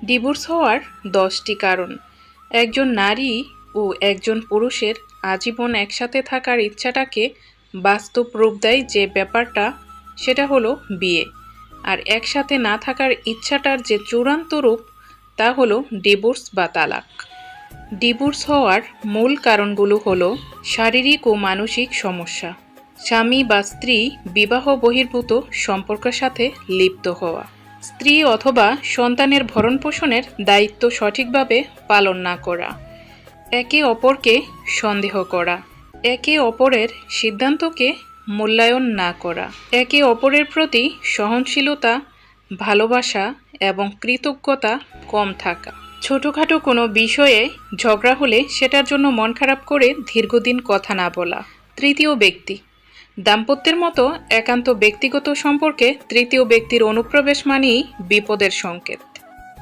Divorce হওয়ার 10টি কারণ। একজন নারী ও একজন পুরুষের আজীবন একসাথে থাকার ইচ্ছাটাকে বাস্তব রূপ দেয় যে ব্যাপারটা, সেটা হলো বিয়ে। আর একসাথে না থাকার ইচ্ছাটার যে চূড়ান্ত রূপ, তা হলো ডিভোর্স বা তালাক। ডিভোর্স হওয়ার মূল কারণগুলো হলো শারীরিক ও মানসিক সমস্যা, স্বামী বা স্ত্রী বিবাহ বহির্ভূত সম্পর্কের সাথে লিপ্ত হওয়া, স্ত্রী অথবা সন্তানের ভরণপোষণের দায়িত্ব সঠিকভাবে পালন না করা, একে অপরকে সন্দেহ করা, একে অপরের সিদ্ধান্তকে মূল্যায়ন না করা, একে অপরের প্রতি সহনশীলতা, ভালোবাসা এবং কৃতজ্ঞতা কম থাকা, ছোটোখাটো কোনো বিষয়ে ঝগড়া হলে সেটার জন্য মন খারাপ করে দীর্ঘদিন কথা না বলা। তৃতীয় ব্যক্তি, দাম্পত্যের মতো একান্ত ব্যক্তিগত সম্পর্কে তৃতীয় ব্যক্তির অনুপ্রবেশ মানেই বিপদের সংকেত।